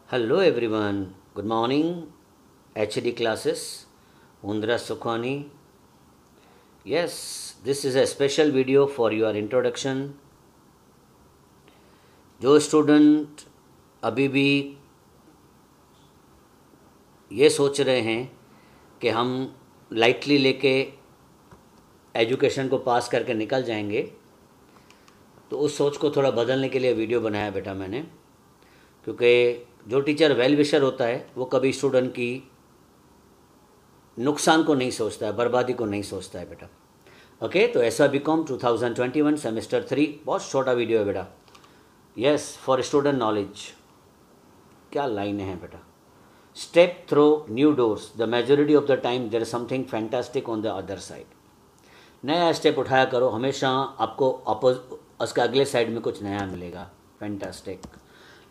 Hello everyone, good morning. HD classes, Undra Sukhani. Yes, this is a special video for your introduction. जो student अभी भी ये सोच रहे हैं कि हम लाइटली लेके एजुकेशन को पास करके निकल जाएंगे, तो उस सोच को थोड़ा बदलने के लिए वीडियो बनाया बेटा मैंने, क्योंकि जो टीचर वेल विशर होता है वो कभी स्टूडेंट की नुकसान को नहीं सोचता है, बर्बादी को नहीं सोचता है बेटा। ओके, तो ऐसा बीकॉम 2021 सेमेस्टर 3, बहुत छोटा वीडियो है बेटा। Yes, for student knowledge. क्या लाइनें हैं बेटा। Step through new doors, the majority of the time there is something fantastic on the other side. नया स्टेप उठाया करो, हमेशा आपको उसके अगले साइड में कुछ नया मिलेगा। फैंटास्टिक।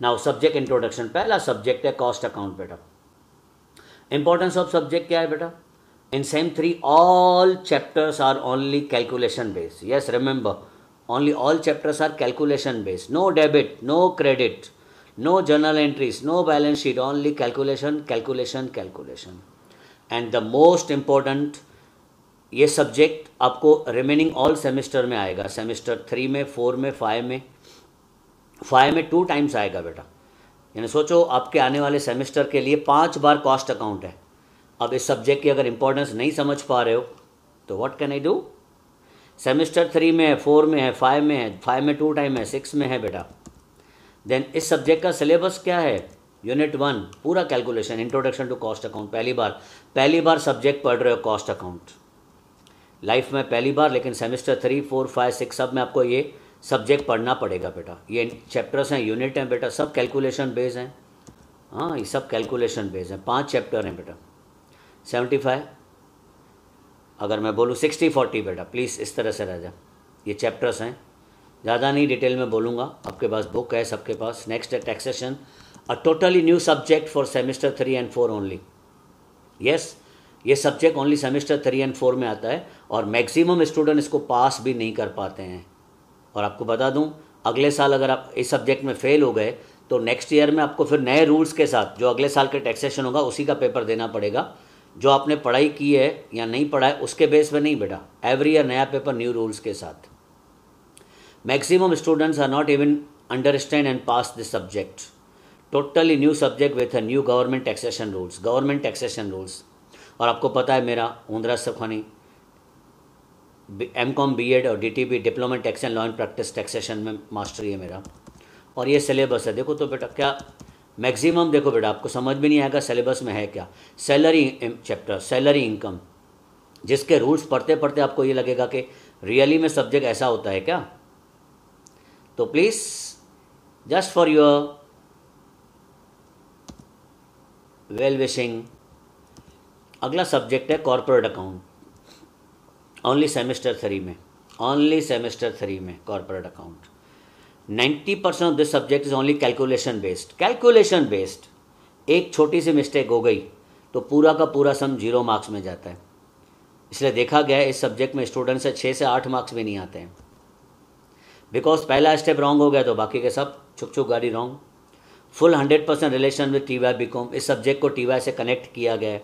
Now subject introduction. पहला सब्जेक्ट है कॉस्ट अकाउंट बेटा। इंपॉर्टेंस ऑफ सब्जेक्ट क्या है बेटा? In sem 3 all chapters are only calculation based. Yes, remember, only all chapters are calculation based. No debit, no credit, no journal entries, no balance sheet, only calculation calculation calculation. And the most important, ये subject आपको remaining all semester में आएगा। Semester 3 में, 4 में, 5 में 2 times आएगा बेटा। यानी सोचो आपके आने वाले सेमेस्टर के लिए 5 बार कॉस्ट अकाउंट है। अब इस सब्जेक्ट की अगर इंपॉर्टेंस नहीं समझ पा रहे हो तो what can I do? Semester 3 में है, 4 में है, 5 में है, 5 में 2 टाइम है, 6 में है बेटा। देन इस सब्जेक्ट का सिलेबस क्या है? यूनिट 1 पूरा calculation, introduction to cost account. पहली बार सब्जेक्ट पढ़ रहे हो कॉस्ट अकाउंट लाइफ में, पहली बार। लेकिन सेमेस्टर 3, 4, 5, 6 सब में आपको ये सब्जेक्ट पढ़ना पड़ेगा बेटा। ये चैप्टर्स हैं, यूनिट हैं बेटा, सब कैलकुलेशन बेस्ड हैं। हाँ, ये सब कैलकुलेशन बेस्ड हैं। 5 चैप्टर हैं बेटा। 75, अगर मैं बोलूँ 60-40 बेटा, प्लीज़ इस तरह से रह जाए। ये चैप्टर्स हैं, ज़्यादा नहीं डिटेल में बोलूँगा। आपके पास बुक है सबके पास। नेक्स्ट है taxation, a totally new subject for semester 3 and 4 only. Yes, ये सब्जेक्ट ओनली सेमेस्टर 3 एंड 4 में आता है और मैक्सिमम स्टूडेंट इसको पास भी नहीं कर पाते हैं। और आपको बता दूं, अगले साल अगर आप इस सब्जेक्ट में फेल हो गए तो नेक्स्ट ईयर में आपको फिर नए रूल्स के साथ जो अगले साल के टैक्सेशन होगा उसी का पेपर देना पड़ेगा। जो आपने पढ़ाई की है या नहीं पढ़ा है उसके बेस पे नहीं बेटा, एवरी ईयर नया पेपर न्यू रूल्स के साथ। Maximum students are not even understand and pass this subject. Totally new subject with a new government taxation rules. और आपको पता है मेरा ऊंद्रा सखानी M.Com B.Ed और DTP diploma tax and law and practice taxation में mastery है मेरा। और ये सिलेबस है, देखो तो बेटा क्या मैक्सिमम, देखो बेटा आपको समझ भी नहीं आएगा सिलेबस में है क्या। सैलरी चैप्टर, सैलरी इनकम, जिसके रूल्स पढ़ते पढ़ते आपको ये लगेगा कि रियली में सब्जेक्ट ऐसा होता है क्या। तो please just for your well wishing, अगला सब्जेक्ट है कॉर्पोरेट अकाउंट। ओनली सेमेस्टर 3 में corporate account. 90% of this subject is only calculation based. एक छोटी सी मिस्टेक हो गई तो पूरा का पूरा सम 0 मार्क्स में जाता है। इसलिए देखा गया है इस सब्जेक्ट में स्टूडेंट से 6 से 8 मार्क्स भी नहीं आते हैं, बिकॉज पहला स्टेप रॉन्ग हो गया तो बाकी के सब छुक छुक गाड़ी wrong. Full 100% relation with TY BCom। इस सब्जेक्ट को TY से कनेक्ट किया गया है।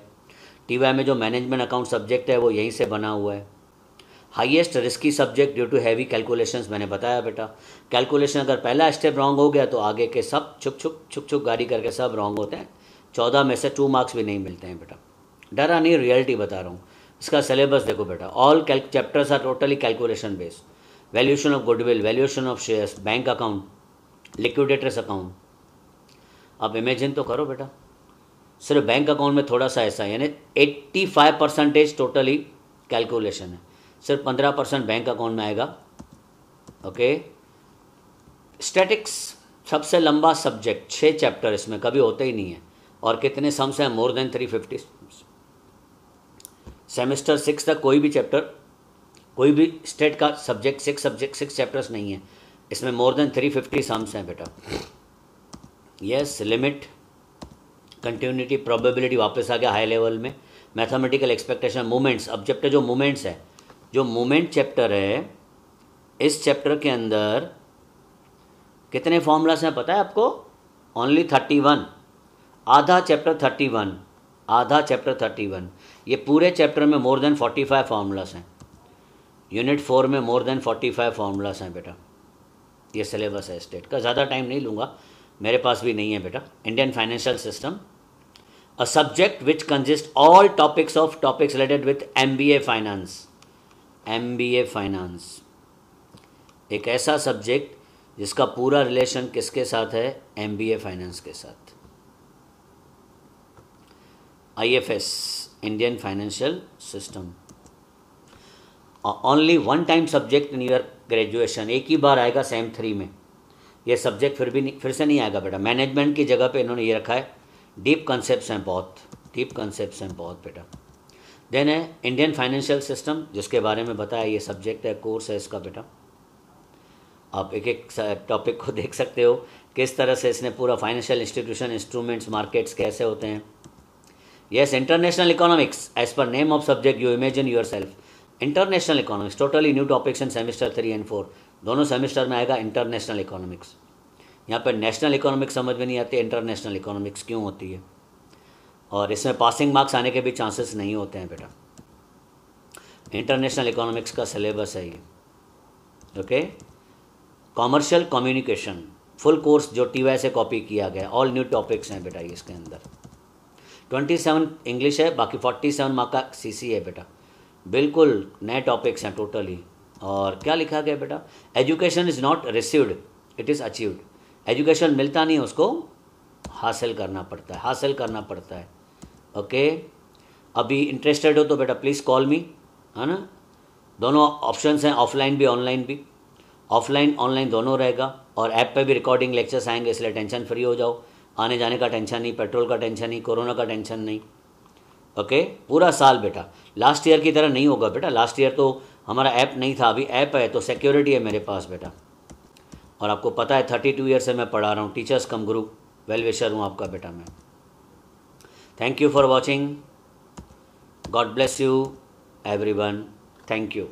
TY में जो मैनेजमेंट अकाउंट सब्जेक्ट है वो यहीं से बना हुआ है। Highest risky subject due to heavy calculations, मैंने बताया बेटा। कैलकुलेशन अगर पहला स्टेप रॉन्ग हो गया तो आगे के सब छुक छुक गाड़ी करके सब रॉन्ग होते हैं। 14 में से 2 मार्क्स भी नहीं मिलते हैं बेटा। डरा नहीं, रियलिटी बता रहा हूँ। इसका सिलेबस देखो बेटा, all chapters are totally calculation based. Valuation of goodwill, valuation of shares, bank account, liquidators account. अब इमेजिन तो करो बेटा, सिर्फ बैंक अकाउंट में थोड़ा सा ऐसा है, यानी 85% टोटली कैलकुलेशन है, सिर्फ 15% बैंक अकाउंट में आएगा। ओके, स्टैटिक्स सबसे लंबा सब्जेक्ट, 6 चैप्टर, इसमें कभी होते ही नहीं है। और कितने सम्स हैं? More than 350। सेमेस्टर 6 तक कोई भी चैप्टर, कोई भी स्टेट का सब्जेक्ट 6 चैप्टर्स नहीं है, इसमें मोर देन 350 सम्स हैं बेटा। यस, लिमिट, कंटिन्यूटी, प्रोबेबिलिटी वापस आ गया हाई लेवल में। Mathematical expectation, moments. अब चैप्टर जो मोमेंट्स है, जो मोमेंट चैप्टर है, इस चैप्टर के अंदर कितने फॉर्मूलास हैं पता है आपको? ओनली 31। आधा चैप्टर 31, आधा चैप्टर 31, ये पूरे चैप्टर में मोर देन 45 फार्मूलास हैं। यूनिट 4 में मोर देन 45 फार्मूलास हैं बेटा। ये सिलेबस है स्टेट का, ज़्यादा टाइम नहीं लूँगा, मेरे पास भी नहीं है बेटा। Indian financial system, a subject which consist all topics related with MBA finance. MBA finance एक ऐसा सब्जेक्ट जिसका पूरा रिलेशन किसके साथ है? MBA फाइनेंस के साथ। IFS, Indian financial system, only one time subject in your graduation, एक ही बार आएगा सेम 3 में। ये सब्जेक्ट फिर से नहीं आएगा बेटा। मैनेजमेंट की जगह पे इन्होंने ये रखा है। डीप कंसेप्ट्स हैं बहुत, डीप कंसेप्ट्स हैं बहुत बेटा। देन है इंडियन फाइनेंशियल सिस्टम, जिसके बारे में बताया, ये सब्जेक्ट है, कोर्स है इसका बेटा। आप एक एक टॉपिक को देख सकते हो किस तरह से इसने पूरा फाइनेंशियल इंस्टीट्यूशन, इंस्ट्रूमेंट्स, मार्केट्स कैसे होते हैं। Yes, international economics, as per name of subject you imagine yourself. International economics, totally new topics in semester 3 and 4, दोनों सेमेस्टर में आएगा इंटरनेशनल इकोनॉमिक्स। यहाँ पर नेशनल इकोनॉमिक्स समझ में नहीं आती, इंटरनेशनल इकोनॉमिक्स क्यों होती है, और इसमें पासिंग मार्क्स आने के भी चांसेस नहीं होते हैं बेटा। इंटरनेशनल इकोनॉमिक्स का सिलेबस है ये। Okay, commercial communication full course जो TY से कॉपी किया गया, ऑल न्यू टॉपिक्स हैं बेटा इसके अंदर। 27 इंग्लिश है, बाकी 47 मार्क का CC है बेटा। बिल्कुल नए टॉपिक्स हैं टोटली। और क्या लिखा गया बेटा? Education is not received, it is achieved. Education मिलता नहीं है, उसको हासिल करना पड़ता है, हासिल करना पड़ता है। ओके, अभी इंटरेस्टेड हो तो बेटा प्लीज़ कॉल मी, है ना। दोनों ऑप्शंस हैं, ऑफलाइन भी ऑनलाइन भी। ऑफलाइन ऑनलाइन दोनों रहेगा, और ऐप पे भी रिकॉर्डिंग लेक्चर्स आएंगे, इसलिए टेंशन फ्री हो जाओ। आने जाने का टेंशन नहीं, पेट्रोल का टेंशन नहीं, कोरोना का टेंशन नहीं। ओके, पूरा साल बेटा लास्ट ईयर की तरह नहीं होगा बेटा। लास्ट ईयर तो हमारा ऐप नहीं था, अभी ऐप है तो सिक्योरिटी है मेरे पास बेटा। और आपको पता है 32 ईयर से मैं पढ़ा रहा हूँ, टीचर्स कम गुरु, वेल विशर हूँ आपका बेटा मैं। Thank you for watching, God bless you everyone, thank you.